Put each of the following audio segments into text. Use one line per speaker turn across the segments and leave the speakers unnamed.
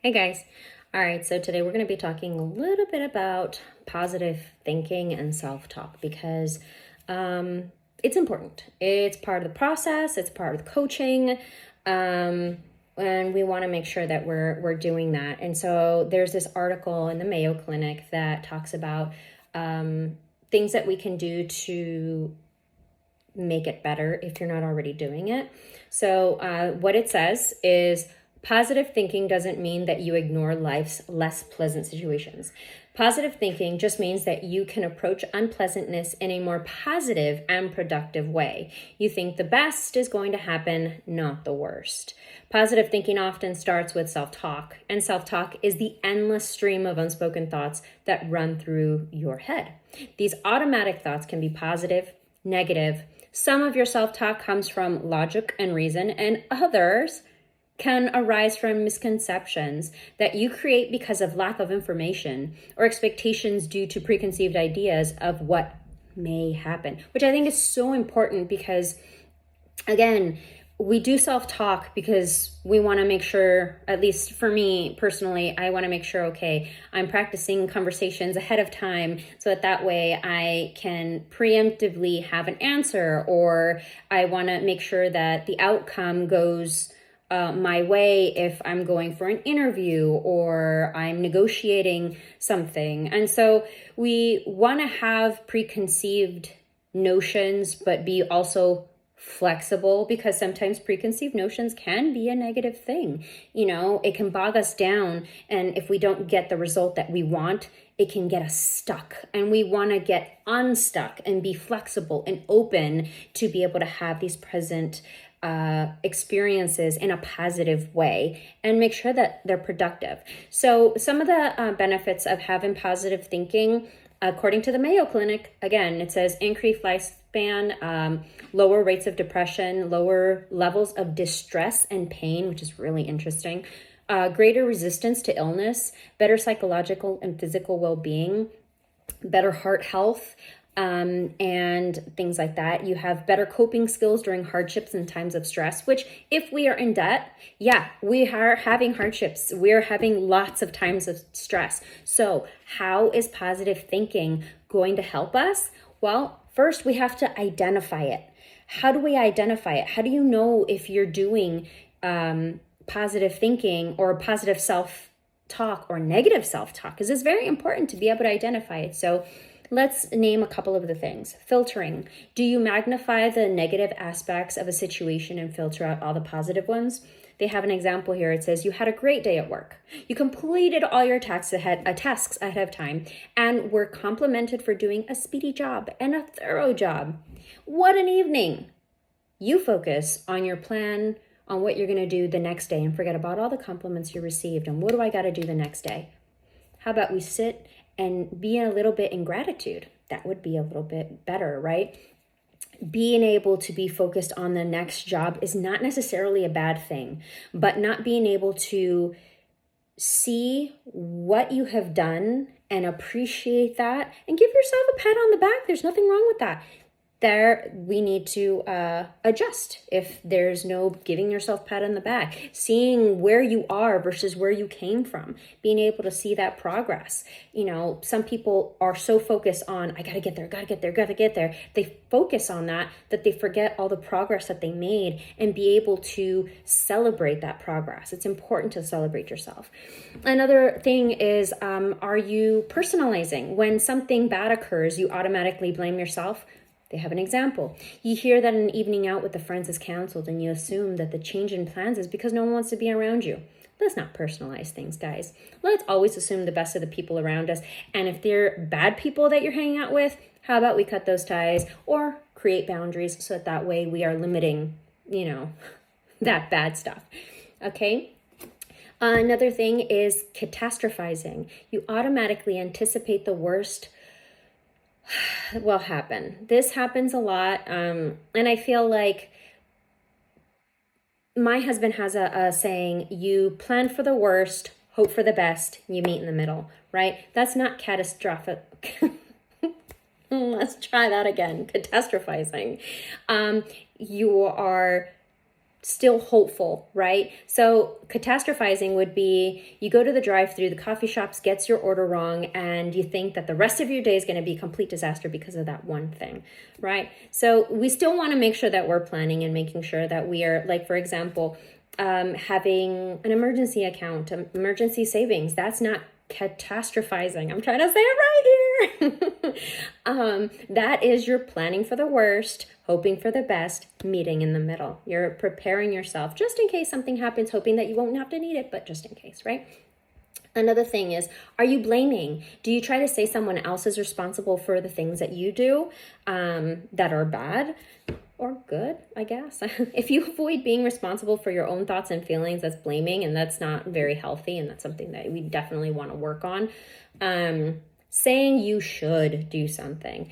Hey guys. All right, so today we're going to be talking a little bit about positive thinking and self-talk because it's important. It's part of the process, it's part of the coaching, and we want to make sure that we're doing that. And so there's this article in the Mayo Clinic that talks about things that we can do to make it better if you're not already doing it. So what it says is positive thinking doesn't mean that you ignore life's less pleasant situations. Positive thinking just means that you can approach unpleasantness in a more positive and productive way. You think the best is going to happen, not the worst. Positive thinking often starts with self-talk, and self-talk is the endless stream of unspoken thoughts that run through your head. These automatic thoughts can be positive, negative. Some of your self-talk comes from logic and reason, and others can arise from misconceptions that you create because of lack of information or expectations due to preconceived ideas of what may happen, which I think is so important because, again, we do self-talk because we want to make sure, at least for me personally, I want to make sure, okay, I'm practicing conversations ahead of time so that way I can preemptively have an answer, or I want to make sure that the outcome goes my way if I'm going for an interview or I'm negotiating something. And so we want to have preconceived notions, but be also flexible, because sometimes preconceived notions can be a negative thing. You know, it can bog us down, and if we don't get the result that we want, it can get us stuck, and we want to get unstuck and be flexible and open to be able to have these present experiences in a positive way and make sure that they're productive. So some of the benefits of having positive thinking, according to the Mayo Clinic, again, it says increased lifespan, lower rates of depression, lower levels of distress and pain, which is really interesting, greater resistance to illness, better psychological and physical well-being, better heart health, and things like that. You have better coping skills during hardships and times of stress, which if we are in debt, yeah, we are having hardships. We're having lots of times of stress. So how is positive thinking going to help us? Well, first we have to identify it. How do we identify it? How do you know if you're doing positive thinking or positive self-talk or negative self-talk? Because it's very important to be able to identify it. So let's name a couple of the things. Filtering. Do you magnify the negative aspects of a situation and filter out all the positive ones? They have an example here. It says, you had a great day at work. You completed all your tasks ahead of time and were complimented for doing a speedy job and a thorough job. What an evening. You focus on your plan, on what you're going to do the next day, and forget about all the compliments you received and what do I got to do the next day? How about we sit and be a little bit in gratitude? That would be a little bit better, right? Being able to be focused on the next job is not necessarily a bad thing, but not being able to see what you have done and appreciate that and give yourself a pat on the back. There's nothing wrong with that. There, we need to adjust if there's no giving yourself a pat on the back, seeing where you are versus where you came from, being able to see that progress. You know, some people are so focused on, I gotta get there, gotta get there, gotta get there. They focus on that they forget all the progress that they made and be able to celebrate that progress. It's important to celebrate yourself. Another thing is, are you personalizing? When something bad occurs, you automatically blame yourself. They have an example. You hear that an evening out with the friends is canceled and you assume that the change in plans is because no one wants to be around you. Let's not personalize things, guys. Let's always assume the best of the people around us. And if they're bad people that you're hanging out with, how about we cut those ties or create boundaries so that way we are limiting, that bad stuff. Okay? Another thing is catastrophizing. You automatically anticipate the worst will happen. This happens a lot. And I feel like my husband has a saying, you plan for the worst, hope for the best, you meet in the middle, right? That's not catastrophic. Let's try that again. Catastrophizing. You are still hopeful, right? So catastrophizing would be you go to the drive-through, the coffee shops gets your order wrong, and you think that the rest of your day is going to be a complete disaster because of that one thing, right? So we still want to make sure that we're planning and making sure that we are, like, for example, having an emergency account, emergency savings. That's not catastrophizing. I'm trying to say it right here. That is you're planning for the worst, hoping for the best, meeting in the middle. You're preparing yourself just in case something happens, hoping that you won't have to need it, but just in case, right? Another thing is, are you blaming? Do you try to say someone else is responsible for the things that you do that are bad? Or good, I guess. If you avoid being responsible for your own thoughts and feelings, that's blaming, and that's not very healthy, and that's something that we definitely want to work on. Saying you should do something.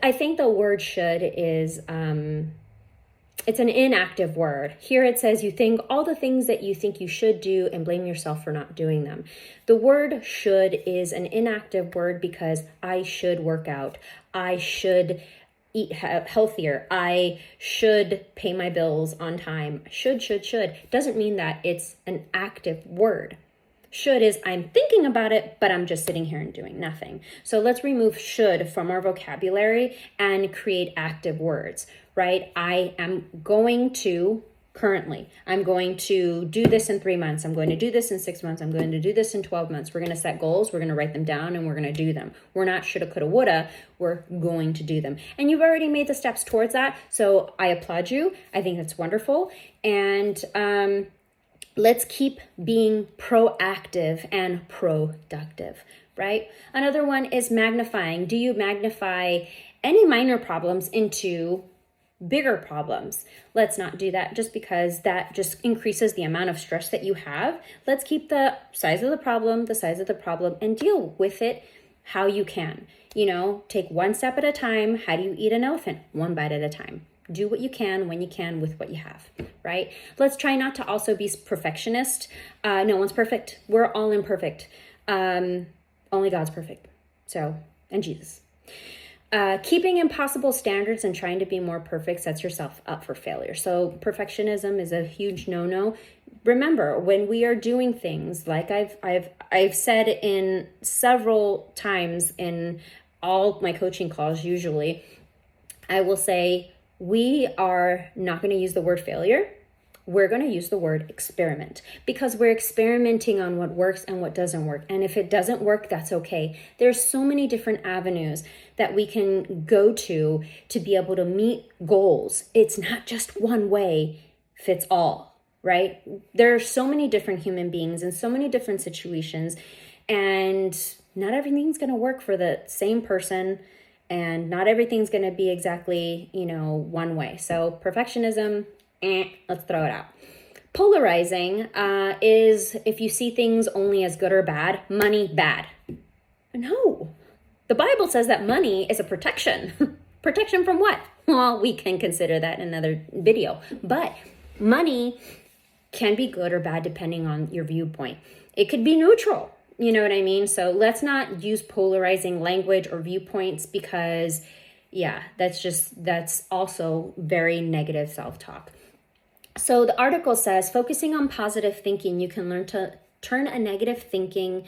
I think the word should is, it's an inactive word. Here it says you think all the things that you think you should do and blame yourself for not doing them. The word should is an inactive word because I should work out. I should eat healthier. I should pay my bills on time. Should. Doesn't mean that it's an active word. Should is I'm thinking about it, but I'm just sitting here and doing nothing. So let's remove should from our vocabulary and create active words, right? I am going to I'm going to do this in 3 months. I'm going to do this in 6 months. I'm going to do this in 12 months. We're going to set goals. We're going to write them down and we're going to do them. We're not shoulda, coulda, woulda. We're going to do them. And you've already made the steps towards that. So I applaud you. I think that's wonderful. And let's keep being proactive and productive, right? Another one is magnifying. Do you magnify any minor problems into bigger problems? Let's not do that just because that just increases the amount of stress that you have. Let's keep the size of the problem, and deal with it how you can. Take one step at a time. How do you eat an elephant? One bite at a time. Do what you can, when you can, with what you have, right? Let's try not to also be perfectionist. No one's perfect. We're all imperfect. Only God's perfect. So, and Jesus. Keeping impossible standards and trying to be more perfect sets yourself up for failure. So perfectionism is a huge no-no. Remember, when we are doing things, like I've said in several times in all my coaching calls, usually, I will say we are not going to use the word failure. We're going to use the word experiment because we're experimenting on what works and what doesn't work. And if it doesn't work, that's okay. There's so many different avenues that we can go to be able to meet goals. It's not just one way fits all, right? There are so many different human beings in so many different situations, and not everything's going to work for the same person, and not everything's going to be exactly, one way. So perfectionism, let's throw it out. Polarizing is if you see things only as good or bad. Money, bad. No. The Bible says that money is a protection. Protection from what? Well, we can consider that in another video. But money can be good or bad depending on your viewpoint. It could be neutral. You know what I mean? So let's not use polarizing language or viewpoints because, that's also very negative self-talk. So the article says, focusing on positive thinking, you can learn to turn a negative thinking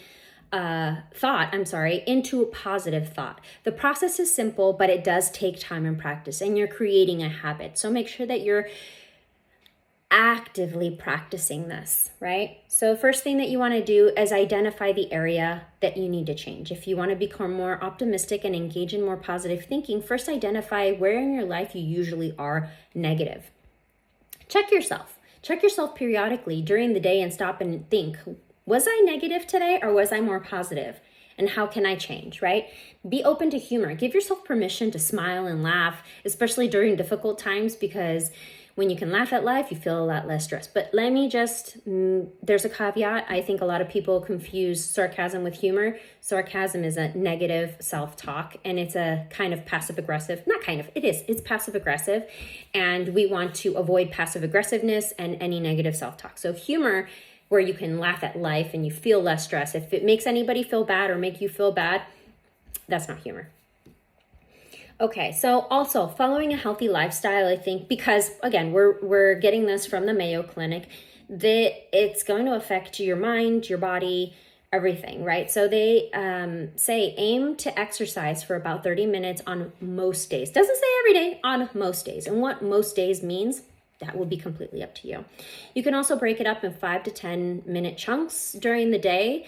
thought into a positive thought. The process is simple, but it does take time and practice, and you're creating a habit. So make sure that you're actively practicing this, right? So first thing that you want to do is identify the area that you need to change. If you want to become more optimistic and engage in more positive thinking, first identify where in your life you usually are negative. Check yourself periodically during the day and stop and think, was I negative today or was I more positive? And how can I change, right? Be open to humor. Give yourself permission to smile and laugh, especially during difficult times, because when you can laugh at life, you feel a lot less stressed. But let me there's a caveat. I think a lot of people confuse sarcasm with humor. Sarcasm is a negative self-talk, and it's a kind of passive-aggressive, it's passive-aggressive, and we want to avoid passive-aggressiveness and any negative self-talk. So humor, where you can laugh at life and you feel less stress. If it makes anybody feel bad or make you feel bad, that's not humor. Okay, so also following a healthy lifestyle, I think, because again, we're getting this from the Mayo Clinic, that it's going to affect your mind, your body, everything, right? So they say aim to exercise for about 30 minutes on most days. Doesn't say every day, on most days. And what most days means, that will be completely up to you. You can also break it up in 5 to 10 minute chunks during the day.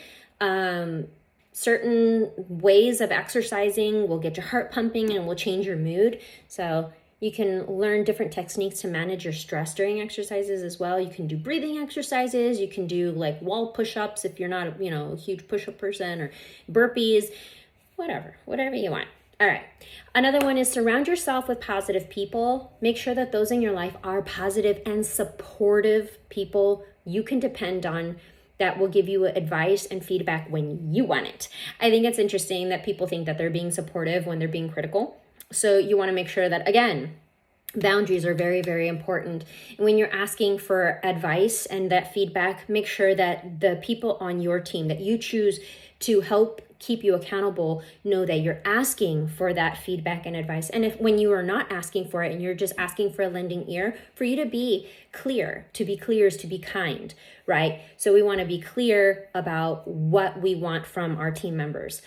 Certain ways of exercising will get your heart pumping and will change your mood. So you can learn different techniques to manage your stress during exercises as well. You can do breathing exercises. You can do like wall push-ups if you're not, a huge push-up person, or burpees, whatever you want. All right. Another one is surround yourself with positive people. Make sure that those in your life are positive and supportive people you can depend on, that will give you advice and feedback when you want it. I think it's interesting that people think that they're being supportive when they're being critical. So you want to make sure that, again, boundaries are very, very important. And when you're asking for advice and that feedback, make sure that the people on your team that you choose to help keep you accountable know that you're asking for that feedback and advice. And if when you are not asking for it and you're just asking for a lending ear, for you to be clear. To be clear is to be kind, right? So we want to be clear about what we want from our team members.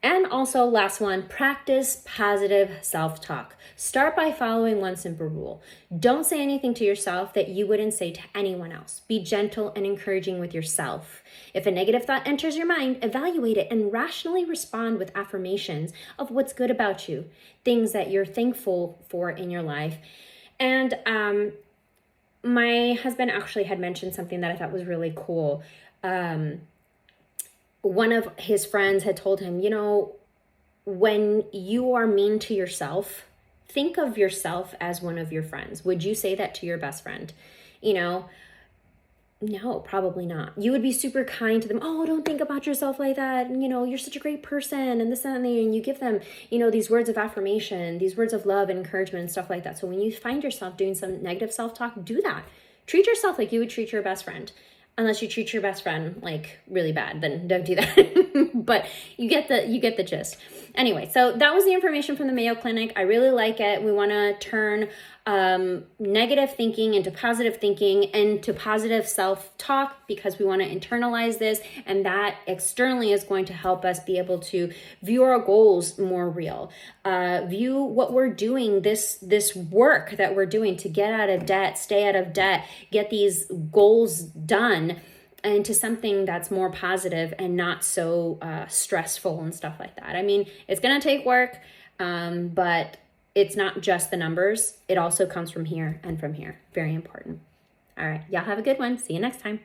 And also, last one, practice positive self-talk. Start by following one simple rule. Don't say anything to yourself that you wouldn't say to anyone else. Be gentle and encouraging with yourself. If a negative thought enters your mind, evaluate it and rationally respond with affirmations of what's good about you, things that you're thankful for in your life. And my husband actually had mentioned something that I thought was really cool. One of his friends had told him, when you are mean to yourself, think of yourself as one of your friends. Would you say that to your best friend? No, probably not. You would be super kind to them. Oh, don't think about yourself like that. You're such a great person and this and that. And you give them, these words of affirmation, these words of love and encouragement and stuff like that. So when you find yourself doing some negative self-talk, do that. Treat yourself like you would treat your best friend. Unless you treat your best friend like really bad, then don't do that. But you get the gist. Anyway, so that was the information from the Mayo Clinic. I really like it. We want to turn negative thinking into positive thinking, into positive self-talk, because we want to internalize this, and that externally is going to help us be able to view our goals more real. View what we're doing, this work that we're doing to get out of debt, stay out of debt, get these goals done, into something that's more positive and not so stressful and stuff like that. I mean, it's going to take work, but it's not just the numbers. It also comes from here and from here. Very important. All right. Y'all have a good one. See you next time.